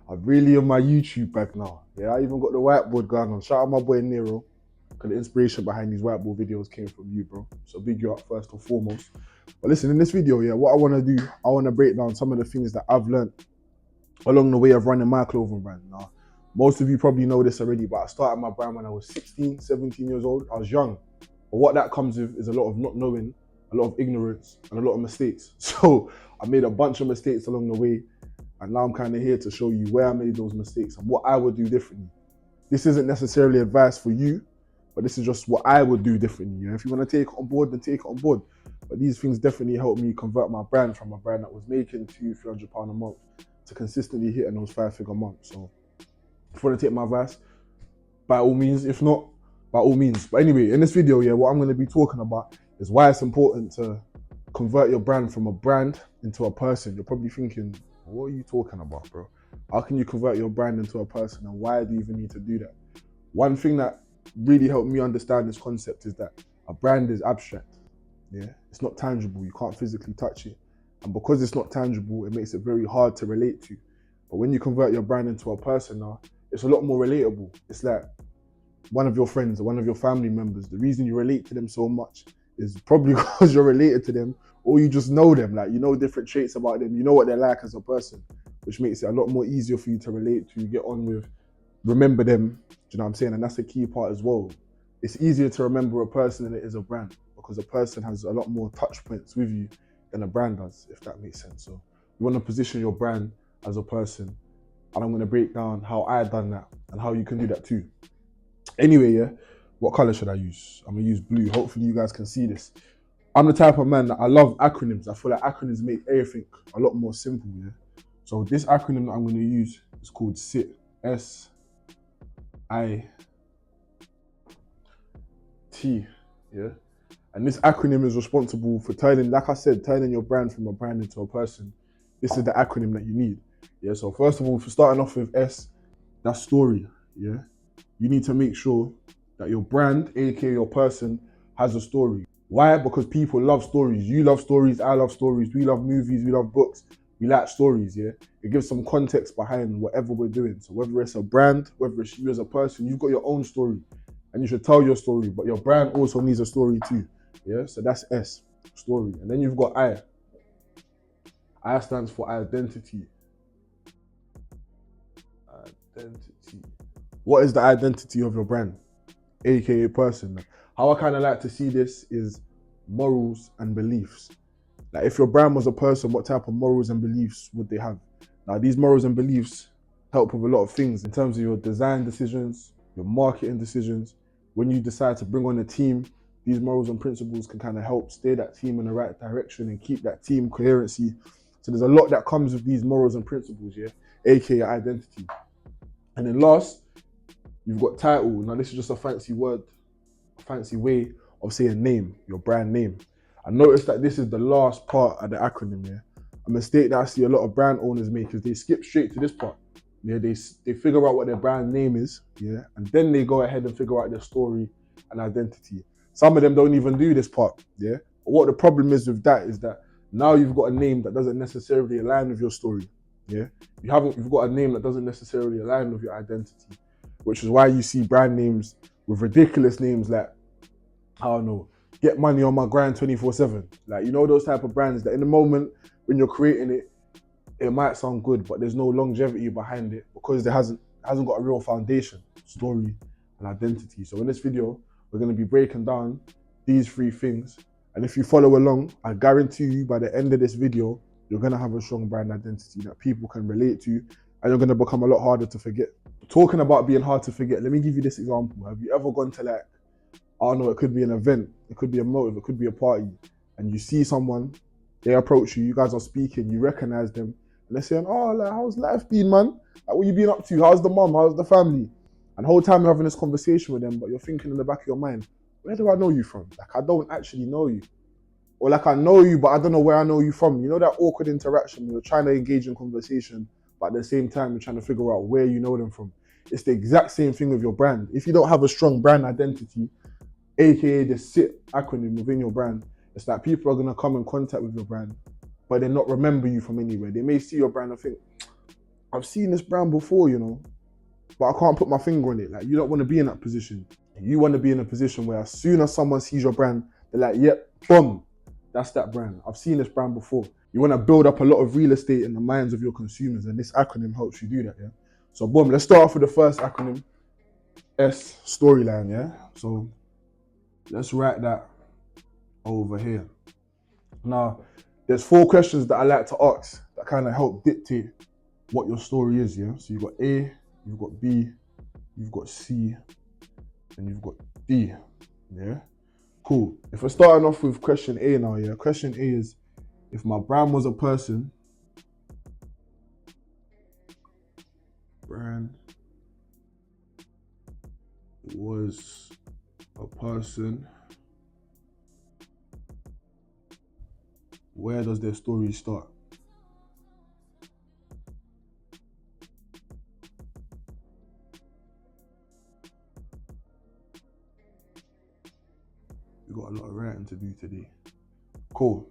I'm really on my YouTube bag now. Yeah, I even got the whiteboard going on. Shout out my boy Nero, because the inspiration behind these whiteboard videos came from you, bro. So big you up first and foremost. But listen, in this video, yeah, what I want to do, I want to break down some of the things that I've learned along the way of running my clothing brand. Now, most of you probably know this already, but I started my brand when I was 16, 17 years old. I was young. But what that comes with is a lot of not knowing, a lot of ignorance, and a lot of mistakes. So I made a bunch of mistakes along the way. And now I'm kind of here to show you where I made those mistakes and what I would do differently. This isn't necessarily advice for you, but this is just what I would do differently. You know, if you want to take it on board, then take it on board. But these things definitely helped me convert my brand from a brand that was making £200-300 a month to consistently hitting those 5-figure months. So if you want to take my advice, by all means. If not, by all means. But anyway, in this video, yeah, what I'm going to be talking about is why it's important to convert your brand from a brand into a person. You're probably thinking, what are you talking about, bro? How can you convert your brand into a person, and why do you even need to do that? One thing that really helped me understand this concept is that a brand is abstract. Yeah, it's not tangible. You can't physically touch it. And because it's not tangible, it makes it very hard to relate to. But when you convert your brand into a person now, it's a lot more relatable. It's like one of your friends or one of your family members. The reason you relate to them so much is probably because you're related to them, or you just know them. Like, you know different traits about them. You know what they're like as a person, which makes it a lot more easier for you to relate to, get on with, remember them. Do you know what I'm saying? And that's the key part as well. It's easier to remember a person than it is a brand, because a person has a lot more touch points with you than a brand does, if that makes sense. So you want to position your brand as a person, and I'm going to break down how I done that and how you can do that too. Anyway, yeah, what color should I use? I'm going to use blue. Hopefully you guys can see this. I'm the type of man that I love acronyms. I feel like acronyms make everything a lot more simple, yeah? So this acronym that I'm going to use is called SIT. S-I-T, yeah? And this acronym is responsible for turning, like I said, turning your brand from a brand into a person. This is the acronym that you need, yeah? So first of all, for starting off with S, that's story, yeah? You need to make sure that your brand, aka your person, has a story. Why? Because people love stories. You love stories, I love stories, we love movies, we love books, we like stories, yeah? It gives some context behind whatever we're doing. So whether it's a brand, whether it's you as a person, you've got your own story and you should tell your story, but your brand also needs a story too, yeah? So that's S, story. And then you've got I. I stands for identity. Identity. What is the identity of your brand, aka person? How I kind of like to see this is morals and beliefs. Like, if your brand was a person, what type of morals and beliefs would they have? Now, these morals and beliefs help with a lot of things in terms of your design decisions, your marketing decisions. When you decide to bring on a team, these morals and principles can kind of help steer that team in the right direction and keep that team coherency. So there's a lot that comes with these morals and principles, yeah, aka identity. And then last, you've got title. Now, this is just a fancy word, a fancy way of saying name, your brand name. I noticed that this is the last part of the acronym, yeah. A mistake that I see a lot of brand owners make is they skip straight to this part. Yeah, they figure out what their brand name is, yeah, and then they go ahead and figure out their story and identity. Some of them don't even do this part, yeah. But what the problem is with that is that now you've got a name that doesn't necessarily align with your story, yeah. You've got a name that doesn't necessarily align with your identity, which is why you see brand names with ridiculous names like, I don't know, get money on my grind 24/7. Like, you know, those type of brands that in the moment when you're creating it, it might sound good, but there's no longevity behind it because it hasn't got a real foundation, story, and identity. So in this video, we're going to be breaking down these three things. And if you follow along, I guarantee you by the end of this video, you're going to have a strong brand identity that people can relate to, and you're going to become a lot harder to forget. Talking about being hard to forget, let me give you this example. Have you ever gone to, like, I don't know, it could be an event, it could be a motive, it could be a party, and you see someone, they approach you, you guys are speaking, you recognize them, and they're saying, oh, like, how's life been, man? Like, what you been up to? How's the mom? How's the family? And the whole time you're having this conversation with them, but you're thinking in the back of your mind, where do I know you from? Like, I don't actually know you. Or like, I know you, but I don't know where I know you from. You know that awkward interaction when you're trying to engage in conversation, but at the same time, you're trying to figure out where you know them from. It's the exact same thing with your brand. If you don't have a strong brand identity, aka the SIT acronym within your brand, it's like people are going to come in contact with your brand, but they not remember you from anywhere. They may see your brand and think, I've seen this brand before, but I can't put my finger on it. Like, you don't want to be in that position. You want to be in a position where as soon as someone sees your brand, they're like, yep, boom, that's that brand. I've seen this brand before. You want to build up a lot of real estate in the minds of your consumers, and this acronym helps you do that, yeah? So boom, let's start off with the first acronym, S, storyline, yeah? So let's write that over here. Now, there's 4 questions that I like to ask that kind of help dictate what your story is, yeah? So you've got A, you've got B, you've got C, and you've got D, yeah? Cool. If we're starting off with question A now, yeah? Question A is, if my brand was a person, where does their story start? We've got a lot of writing to do today. Cool.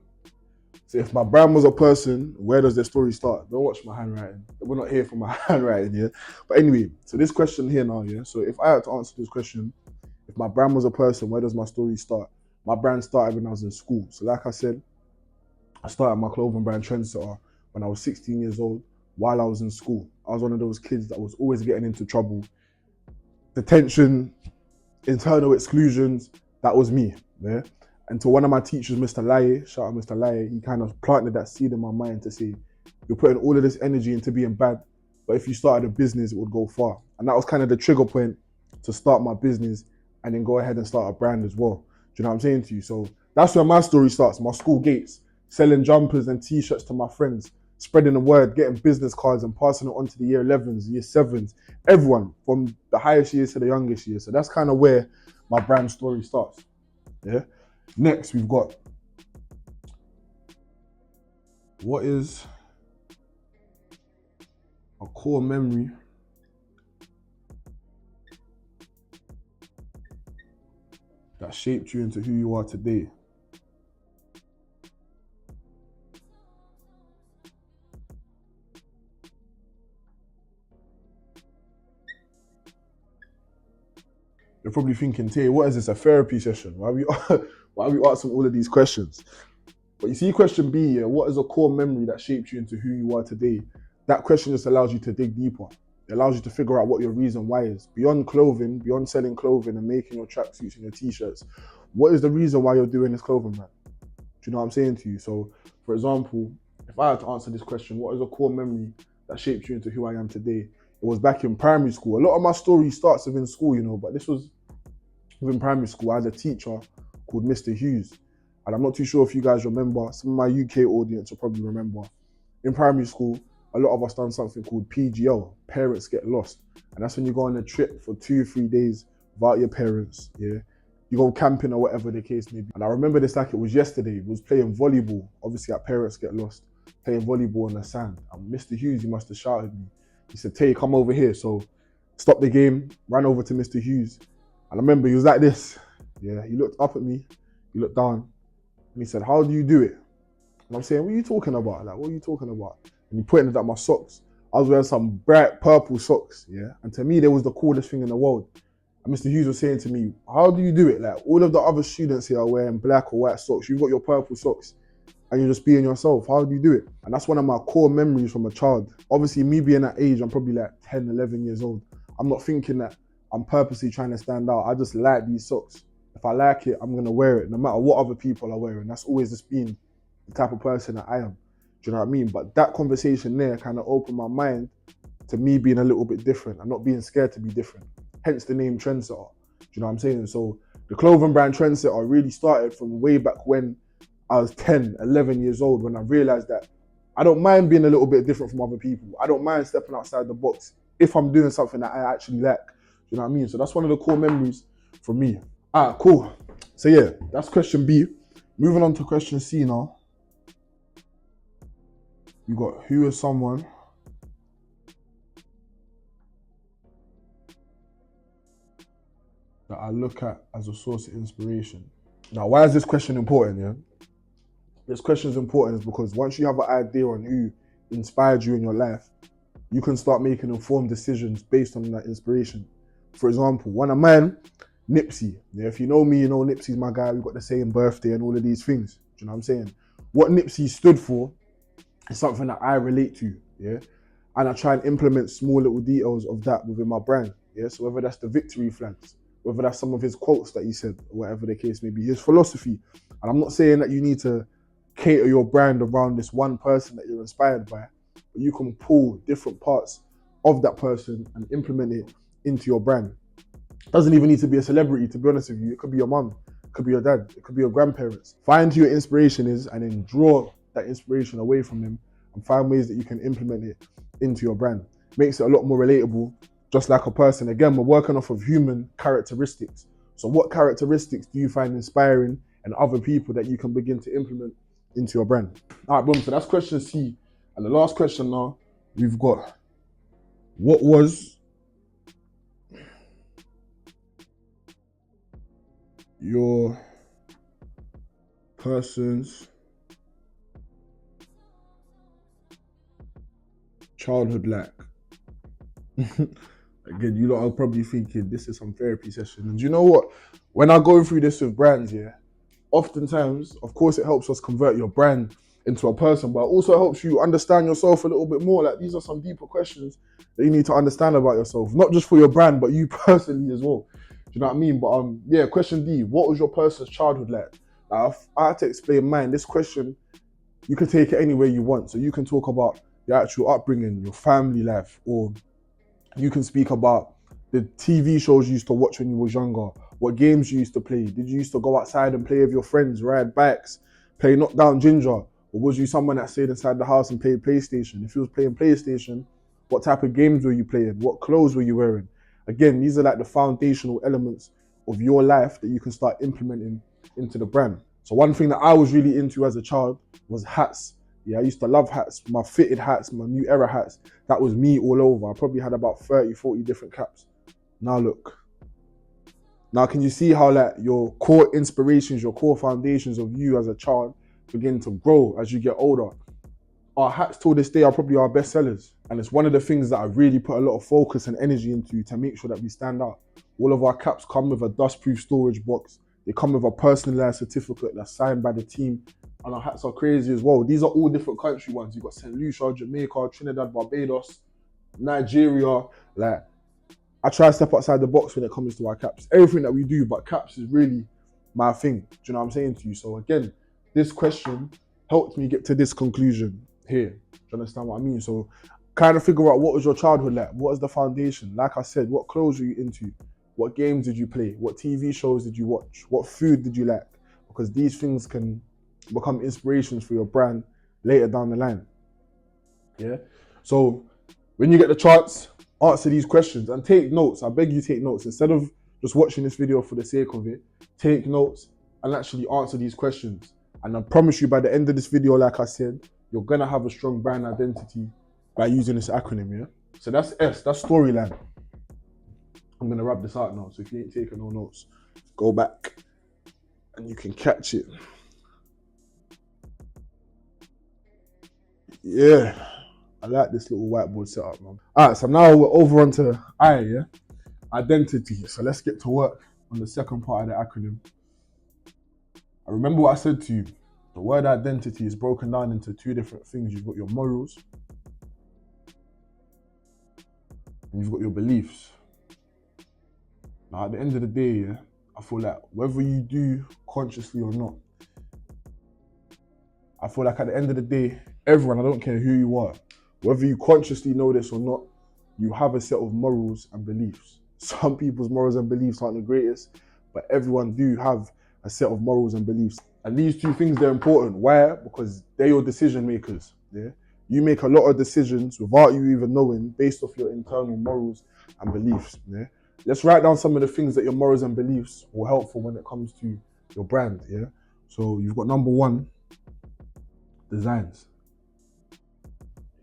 So if my brand was a person, where does their story start? Don't watch my handwriting. We're not here for my handwriting, yeah? But anyway, so this question here now, yeah? So if I had to answer this question, if my brand was a person, where does my story start? My brand started when I was in school. So like I said, I started my clothing brand Trendsetter when I was 16 years old while I was in school. I was one of those kids that was always getting into trouble. Detention, internal exclusions, that was me, yeah? Until one of my teachers, Mr. Laye, shout out Mr. Laye, he kind of planted that seed in my mind to say, you're putting all of this energy into being bad, but if you started a business, it would go far. And that was kind of the trigger point to start my business and then go ahead and start a brand as well. Do you know what I'm saying to you? So that's where my story starts, my school gates, selling jumpers and t-shirts to my friends, spreading the word, getting business cards and passing it on to the year 11s, year 7s, everyone from the highest years to the youngest years. So that's kind of where my brand story starts, yeah? Next, we've got, what is a core memory that shaped you into who you are today? You're probably thinking, Tay, what is this, a therapy session? Why are we asking all of these questions? But you see question B, yeah, what is a core memory that shaped you into who you are today? That question just allows you to dig deeper. It allows you to figure out what your reason why is. Beyond clothing, beyond selling clothing and making your tracksuits and your t-shirts, what is the reason why you're doing this clothing brand? Do you know what I'm saying to you? So, for example, if I had to answer this question, what is a core memory that shaped you into who I am today? It was back in primary school. A lot of my story starts within school, but this was within primary school. I had a teacher called Mr. Hughes. And I'm not too sure if you guys remember, some of my UK audience will probably remember. In primary school, a lot of us done something called PGL, Parents Get Lost. And that's when you go on a trip for 2-3 days without your parents, yeah? You go camping or whatever the case may be. And I remember this like it was yesterday. We was playing volleyball, obviously at Parents Get Lost, playing volleyball on the sand. And Mr. Hughes, he must have shouted me. He said, Tay, come over here. So stopped the game, ran over to Mr. Hughes. And I remember he was like this. Yeah, he looked up at me, he looked down, and he said, how do you do it? And I'm saying, what are you talking about? Like, what are you talking about? And he pointed at my socks. I was wearing some bright purple socks, yeah? And to me, they was the coolest thing in the world. And Mr. Hughes was saying to me, how do you do it? Like, all of the other students here are wearing black or white socks. You've got your purple socks and you're just being yourself. How do you do it? And that's one of my core memories from a child. Obviously, me being that age, I'm probably like 10, 11 years old. I'm not thinking that I'm purposely trying to stand out. I just like these socks. If I like it, I'm gonna wear it, no matter what other people are wearing. That's always just been the type of person that I am. Do you know what I mean? But that conversation there kind of opened my mind to me being a little bit different and not being scared to be different. Hence the name Trendsetter. Do you know what I'm saying? So the clothing brand Trendsetter really started from way back when I was 10, 11 years old, when I realized that I don't mind being a little bit different from other people. I don't mind stepping outside the box if I'm doing something that I actually like. Do you know what I mean? So that's one of the core memories for me. All right, cool. So yeah, that's question B. Moving on to question C now. You got, who is someone that I look at as a source of inspiration? Now, why is this question important, yeah? This question is important is because once you have an idea on who inspired you in your life, you can start making informed decisions based on that inspiration. For example, one of mine, Nipsey. Yeah, if you know me, you know Nipsey's my guy. We've got the same birthday and all of these things. Do you know what I'm saying? What Nipsey stood for is something that I relate to. Yeah, and I try and implement small little details of that within my brand. Yeah, so whether that's the victory flags, whether that's some of his quotes that he said, or whatever the case may be, his philosophy. And I'm not saying that you need to cater your brand around this one person that you're inspired by, but you can pull different parts of that person and implement it into your brand. It doesn't even need to be a celebrity, to be honest with you. It could be your mum, it could be your dad, it could be your grandparents. Find who your inspiration is and then draw that inspiration away from them and find ways that you can implement it into your brand. Makes it a lot more relatable, just like a person. Again, we're working off of human characteristics. So what characteristics do you find inspiring in other people that you can begin to implement into your brand? All right, boom. So that's question C. And the last question now, we've got, what was your person's childhood like? Again, you lot are probably thinking this is some therapy session. And you know what? When I go through this with brands, yeah, oftentimes, of course, it helps us convert your brand into a person, but it also helps you understand yourself a little bit more. Like, these are some deeper questions that you need to understand about yourself, not just for your brand, but you personally as well. Do you know what I mean? But yeah, question D, what was your person's childhood like? Now, if I had to explain mine, this question, you can take it any way you want. So you can talk about your actual upbringing, your family life, or you can speak about the TV shows you used to watch when you was younger, what games you used to play. Did you used to go outside and play with your friends, ride bikes, play knockdown ginger? Or was you someone that stayed inside the house and played PlayStation? If you was playing PlayStation, what type of games were you playing? What clothes were you wearing? Again, these are like the foundational elements of your life that you can start implementing into the brand. So one thing that I was really into as a child was hats. Yeah, I used to love hats, my fitted hats, my new era hats. That was me all over. I probably had about 30, 40 different caps. Now look. Now can you see how like your core inspirations, your core foundations of you as a child begin to grow as you get older? Our hats till this day are probably our best sellers. And it's one of the things that I really put a lot of focus and energy into to make sure that we stand out. All of our caps come with a dustproof storage box. They come with a personalized certificate that's signed by the team. And our hats are crazy as well. These are all different country ones. You've got St. Lucia, Jamaica, Trinidad, Barbados, Nigeria. Like, I try to step outside the box when it comes to our caps. Everything that we do, but caps is really my thing. Do you know what I'm saying to you? So again, this question helped me get to this conclusion here. Do you understand what I mean? So kind of figure out, what was your childhood like? What was the foundation? Like I said, what clothes were you into? What games did you play? What TV shows did you watch? What food did you like? Because these things can become inspirations for your brand later down the line. Yeah. So when you get the chance, answer these questions and take notes. I beg you, take notes. Instead of just watching this video for the sake of it, take notes and actually answer these questions. And I promise you, by the end of this video, like I said, you're gonna have a strong brand identity by using this acronym, yeah? So that's S, that's storyline. I'm gonna wrap this out now. So if you ain't taking no notes, go back and you can catch it. Yeah, I like this little whiteboard setup, man. All right, so now we're over onto I, yeah? Identity. So let's get to work on the second part of the acronym. I remember what I said to you. The word identity is broken down into two different things. You've got your morals and you've got your beliefs. Now, at the end of the day, yeah, I feel like whether you do consciously or not, I feel like at the end of the day, everyone, I don't care who you are, whether you consciously know this or not, you have a set of morals and beliefs. Some people's morals and beliefs aren't the greatest, but everyone do have a set of morals and beliefs. And these two things, they're important. Why? Because they're your decision makers. Yeah, you make a lot of decisions without you even knowing, based off your internal morals and beliefs. Yeah, let's write down some of the things that your morals and beliefs will help for when it comes to your brand. Yeah, so you've got number one, designs.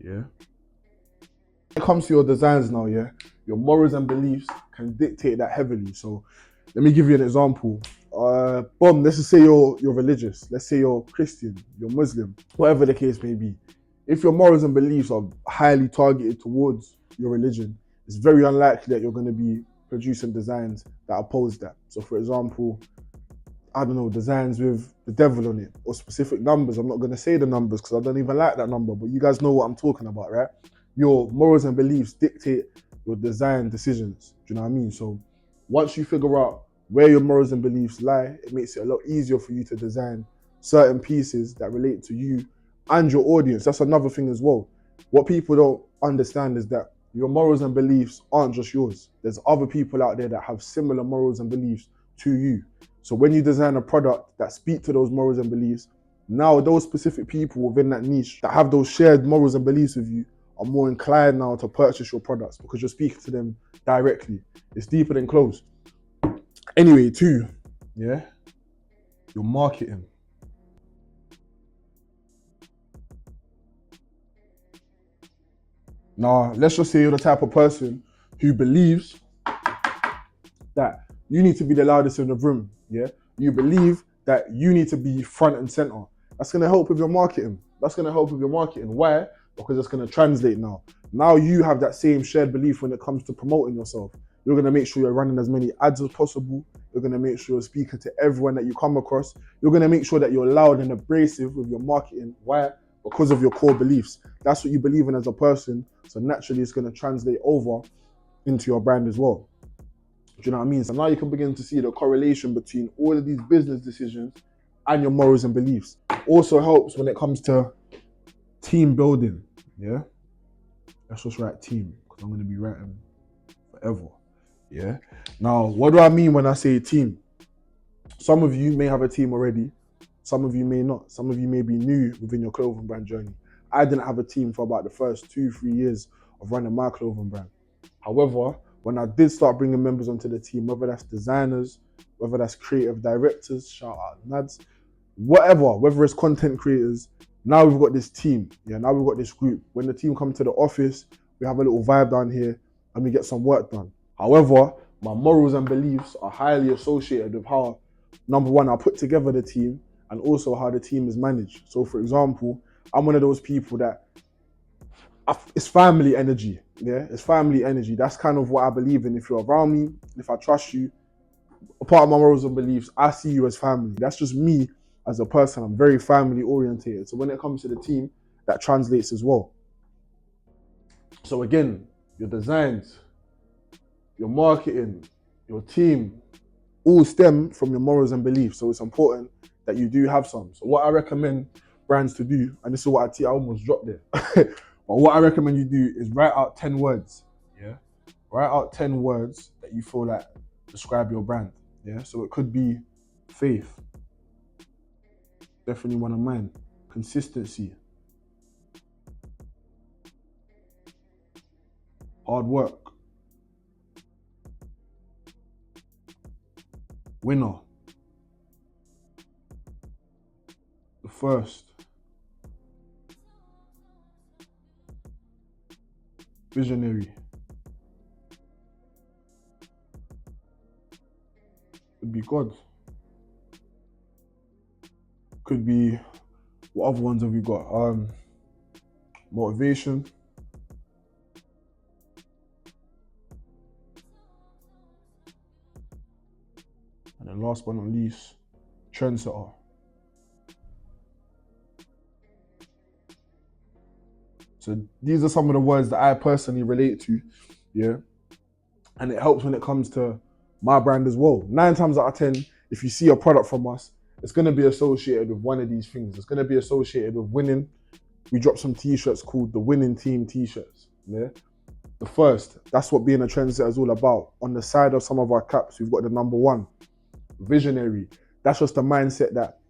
Yeah. When it comes to your designs now, yeah, your morals and beliefs can dictate that heavily. So let me give you an example. Let's just say you're religious. Let's say you're Christian, you're Muslim, whatever the case may be. if your morals and beliefs are highly targeted towards your religion, it's very unlikely that you're going to be producing designs that oppose that. So for example, I don't know, designs with the devil on it or specific numbers. I'm not going to say the numbers because I don't even like that number, but you guys know what I'm talking about, right? Your morals and beliefs dictate your design decisions. Do you know what I mean? So once you figure out where your morals and beliefs lie, it makes it a lot easier for you to design certain pieces that relate to you and your audience. That's another thing as well. What people don't understand is that your morals and beliefs aren't just yours. There's other people out there that have similar morals and beliefs to you. So when you design a product that speak to those morals and beliefs, now those specific people within that niche that have those shared morals and beliefs with you are more inclined now to purchase your products because you're speaking to them directly. It's deeper than close. Anyway, 2, yeah, your marketing. Now, let's just say you're the type of person who believes that you need to be the loudest in the room, yeah? You believe that you need to be front and center. That's gonna help with your marketing. Why? Because it's gonna translate now. Now you have that same shared belief when it comes to promoting yourself. You're gonna make sure you're running as many ads as possible. You're gonna make sure you're speaking to everyone that you come across. You're gonna make sure that you're loud and abrasive with your marketing. Why? Because of your core beliefs. That's what you believe in as a person. So naturally it's gonna translate over into your brand as well. Do you know what I mean? So now you can begin to see the correlation between all of these business decisions and your morals and beliefs. Also helps when it comes to team building, yeah? Let's just write team, because I'm going to be writing forever, yeah? Now, what do I mean when I say team? Some of you may have a team already. Some of you may not. Some of you may be new within your clothing brand journey. I didn't have a team for about the first 2-3 years of running my clothing brand. However, when I did start bringing members onto the team, whether that's designers, whether that's creative directors, shout out Nads, whatever, whether it's content creators, now we've got this team. Yeah, now we've got this group. When the team come to the office, we have a little vibe down here and we get some work done. However, my morals and beliefs are highly associated with how, number one, I put together the team and also how the team is managed. So for example, I'm one of those people that it's family energy. Yeah, it's family energy. That's kind of what I believe in. If you're around me, if I trust you, a part of my morals and beliefs, I see you as family. That's just me as a person. I'm very family orientated. So when it comes to the team, that translates as well. So again, your designs, your marketing, your team, all stem from your morals and beliefs. So it's important that you do have some. So what I recommend brands to do, and this is what I almost dropped there. But what I recommend you do is write out 10 words. Yeah. Write out 10 words that you feel like describe your brand. Yeah. So it could be faith. Definitely one of mine. Consistency. Hard work. Winner. The first. Visionary. Could be God. Could be, what other ones have we got? Motivation. And then last but not least, trendsetter. So these are some of the words that I personally relate to, yeah? And it helps when it comes to my brand as well. 9 times out of 10, if you see a product from us, it's gonna be associated with one of these things. It's gonna be associated with winning. We dropped some t-shirts called the Winning Team t-shirts, yeah? The first, that's what being a trendsetter is all about. On the side of some of our caps, we've got the number 1, visionary. That's just the mindset that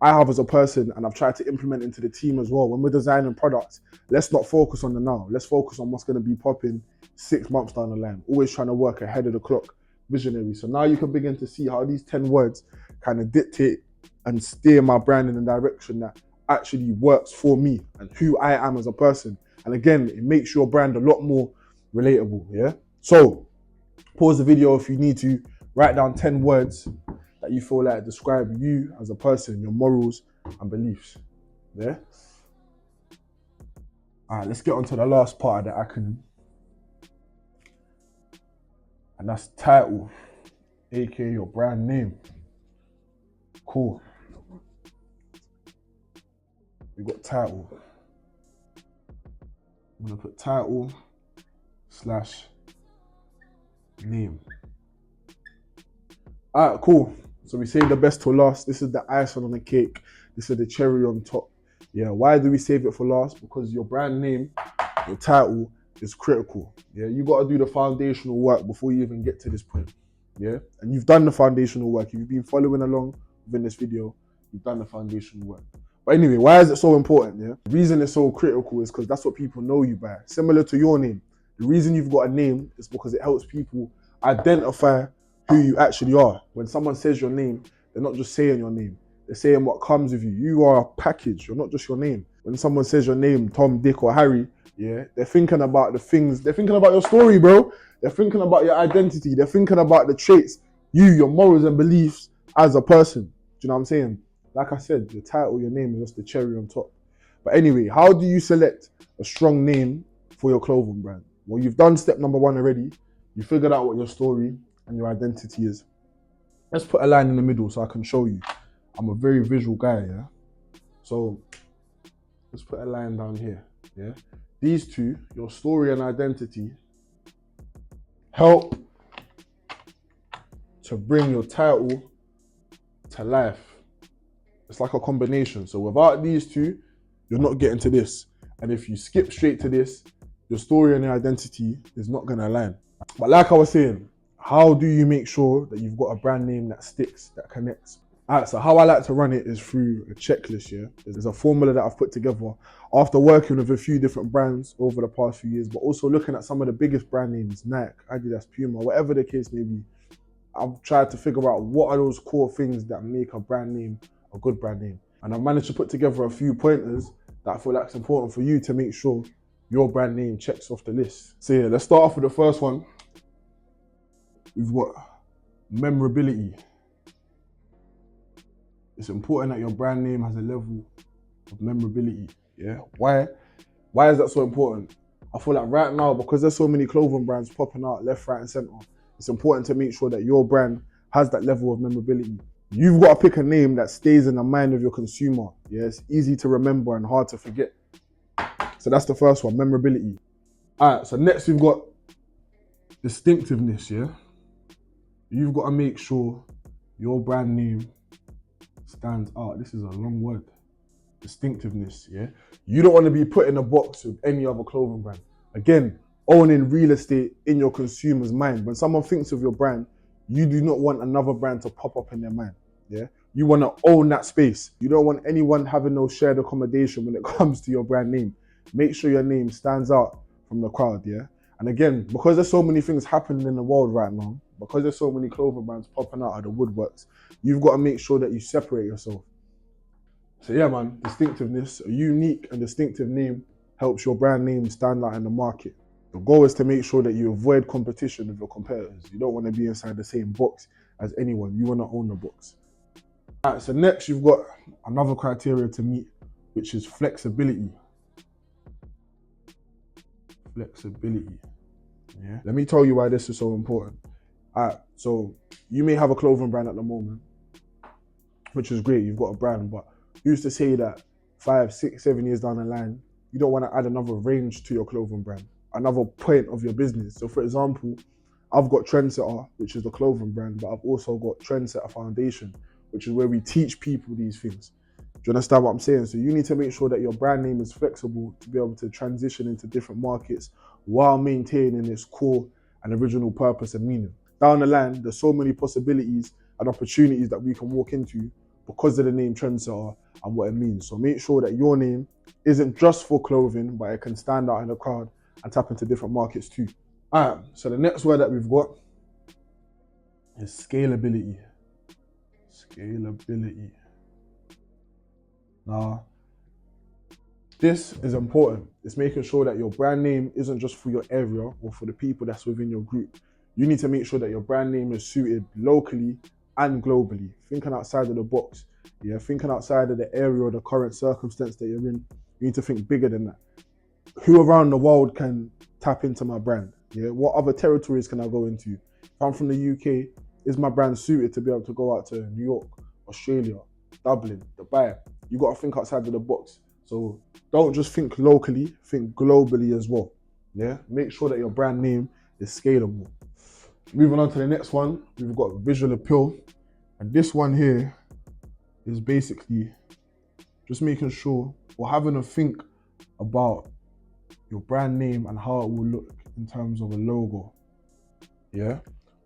I have as a person and I've tried to implement into the team as well. When we're designing products, let's not focus on the now. Let's focus on what's going to be popping 6 months down the line. Always trying to work ahead of the clock. Visionary. So now you can begin to see how these 10 words kind of dictate and steer my brand in a direction that actually works for me and who I am as a person. And again, it makes your brand a lot more relatable, yeah? So pause the video if you need to, write down 10 words that you feel like describe you as a person, your morals and beliefs, yeah? All right, let's get on to the last part of the acronym. And that's title, aka your brand name. Cool. We got title. I'm gonna put title / name. All right, cool. So we saved the best till last. This is the icing on the cake. This is the cherry on top. Yeah, why do we save it for last? Because your brand name, your title is critical. Yeah, you got to do the foundational work before you even get to this point. Yeah, and you've done the foundational work. If you've been following along within this video, you've done the foundational work. But anyway, why is it so important? Yeah, the reason it's so critical is because that's what people know you by. Similar to your name. The reason you've got a name is because it helps people identify who you actually are. When someone says your name, they're not just saying your name. They're saying what comes with you. You are a package. You're not just your name. When someone says your name, Tom, Dick, or Harry, yeah, they're thinking about the things. They're thinking about your story, bro. They're thinking about your identity. They're thinking about the traits, your morals and beliefs as a person. Do you know what I'm saying? Like I said, the title, your name is just the cherry on top. But anyway, how do you select a strong name for your clothing brand? Well, you've done step number 1 already. You figured out what your story and your identity is. Let's put a line in the middle so I can show you. I'm a very visual guy, yeah? So let's put a line down here, yeah? These two, your story and identity, help to bring your title to life. It's like a combination. So without these two, you're not getting to this. And if you skip straight to this, your story and your identity is not gonna align. But like I was saying, how do you make sure that you've got a brand name that sticks, that connects? All right, so how I like to run it is through a checklist, yeah? There's a formula that I've put together after working with a few different brands over the past few years, but also looking at some of the biggest brand names, Nike, Adidas, Puma, whatever the case may be. I've tried to figure out what are those core things that make a brand name a good brand name. And I've managed to put together a few pointers that I feel like it's important for you to make sure your brand name checks off the list. So yeah, let's start off with the first one. We've got memorability. It's important that your brand name has a level of memorability, yeah? Why is that so important? I feel like right now, because there's so many clothing brands popping out left, right, and center, it's important to make sure that your brand has that level of memorability. You've got to pick a name that stays in the mind of your consumer. Yeah, it's easy to remember and hard to forget. So that's the first one, memorability. All right, so next we've got distinctiveness, yeah? You've got to make sure your brand name stands out. This is a long word. Distinctiveness, yeah? You don't want to be put in a box with any other clothing brand. Again, owning real estate in your consumer's mind. When someone thinks of your brand, you do not want another brand to pop up in their mind, yeah? You want to own that space. You don't want anyone having no shared accommodation when it comes to your brand name. Make sure your name stands out from the crowd, yeah? And again, because there's so many things happening in the world right now, because there's so many clothing brands popping out of the woodworks, you've got to make sure that you separate yourself. So yeah, man, distinctiveness, a unique and distinctive name helps your brand name stand out in the market. The goal is to make sure that you avoid competition with your competitors. You don't want to be inside the same box as anyone. You want to own the box. All right, so next you've got another criteria to meet, which is flexibility. Flexibility, yeah? Let me tell you why this is so important. All right, so you may have a clothing brand at the moment, which is great, you've got a brand, but who's to say that 5, 6, 7 years down the line, you don't want to add another range to your clothing brand, another point of your business. So for example, I've got Trendsetter, which is the clothing brand, but I've also got Trendsetter Foundation, which is where we teach people these things. Do you understand what I'm saying? So you need to make sure that your brand name is flexible to be able to transition into different markets while maintaining its core and original purpose and meaning. Down the line, there's so many possibilities and opportunities that we can walk into because of the name Trendsetter and what it means. So make sure that your name isn't just for clothing, but it can stand out in the crowd and tap into different markets too. All right, so the next word that we've got is scalability. Scalability. Now, this is important. It's making sure that your brand name isn't just for your area or for the people that's within your group. You need to make sure that your brand name is suited locally and globally. Thinking outside of the box. Yeah, thinking outside of the area or the current circumstance that you're in. You need to think bigger than that. who around the world can tap into my brand? Yeah, what other territories can I go into? If I'm from the UK, is my brand suited to be able to go out to New York, Australia, Dublin, Dubai? You got to think outside of the box. So don't just think locally, think globally as well. Yeah, make sure that your brand name is scalable. Moving on to the next one, we've got visual appeal. And this one here is basically just making sure or having a think about your brand name and how it will look in terms of a logo. Yeah.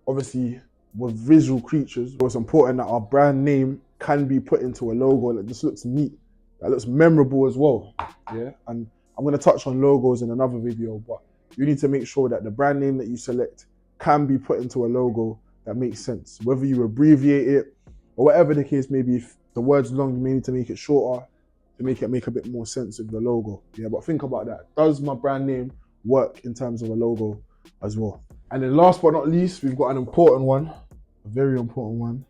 Obviously, with visual creatures, it's important that our brand name can be put into a logo that just looks neat, that looks memorable as well. Yeah. And I'm going to touch on logos in another video, but you need to make sure that the brand name that you select can be put into a logo that makes sense. Whether you abbreviate it or whatever the case may be, if the word's long, you may need to make it shorter to make it make a bit more sense with the logo. Yeah, but think about that. Does my brand name work in terms of a logo as well? And then last but not least, we've got an important one, a very important one,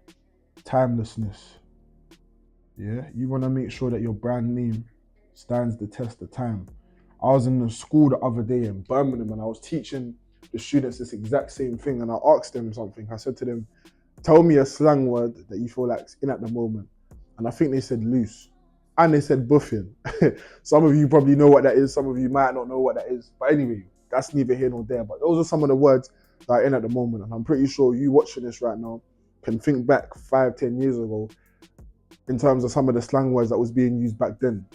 timelessness. Yeah, you want to make sure that your brand name stands the test of time. I was in the school the other day in Birmingham and I was teaching the students this exact same thing, and I asked them something. I said to them, tell me a slang word that you feel like's in at the moment. And I think they said loose. And they said buffing. Some of you probably know what that is. Some of you might not know what that is. But anyway, that's neither here nor there. But those are some of the words that are in at the moment. And I'm pretty sure you watching this right now can think back 5-10 years ago in terms of some of the slang words that was being used back then.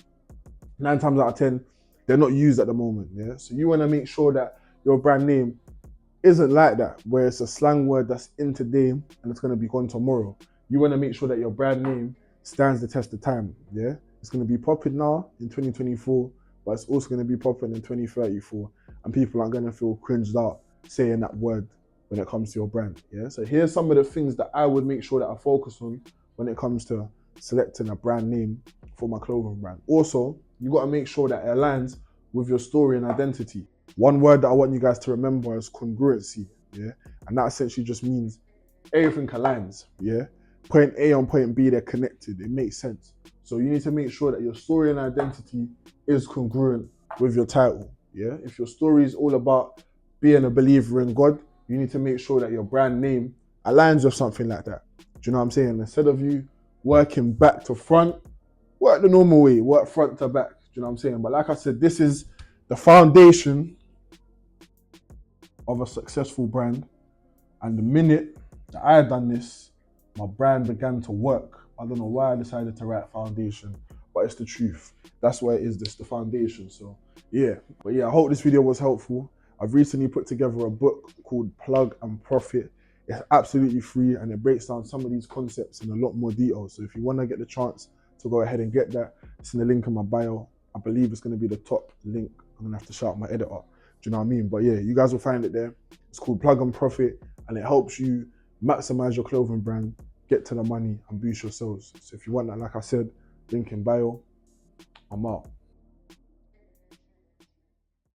9 times out of 10, they're not used at the moment. Yeah. So you want to make sure that your brand name isn't like that, where it's a slang word that's in today and it's going to be gone tomorrow. You want to make sure that your brand name stands the test of time. Yeah. It's going to be popping now in 2024, but it's also going to be popping in 2034. And people aren't going to feel cringed out saying that word when it comes to your brand. Yeah. So here's some of the things that I would make sure that I focus on when it comes to selecting a brand name for my clothing brand. Also, you got to make sure that it aligns with your story and identity. One word that I want you guys to remember is congruency. Yeah. And that essentially just means everything aligns. Yeah. Point A and point B, they're connected. It makes sense. So you need to make sure that your story and identity is congruent with your title. Yeah. If your story is all about being a believer in God, you need to make sure that your brand name aligns with something like that. Do you know what I'm saying? Instead of you working back to front, work the normal way, work front to back. Do you know what I'm saying? But like I said, this is the foundation of a successful brand. And the minute that I had done this, my brand began to work. I don't know why I decided to write foundation, but it's the truth. That's why it is, this the foundation. So yeah, but yeah, I hope this video was helpful. I've recently put together a book called Plug and Profit. It's absolutely free and it breaks down some of these concepts in a lot more detail. So if you want to get the chance to go ahead and get that, it's in the link in my bio. I believe it's going to be the top link. I'm going to have to shout my editor. Do you know what I mean? But yeah, you guys will find it there. It's called Plug and Profit and it helps you maximize your clothing brand, get to the money and boost your sales. So if you want that, like I said, link in bio. I'm out.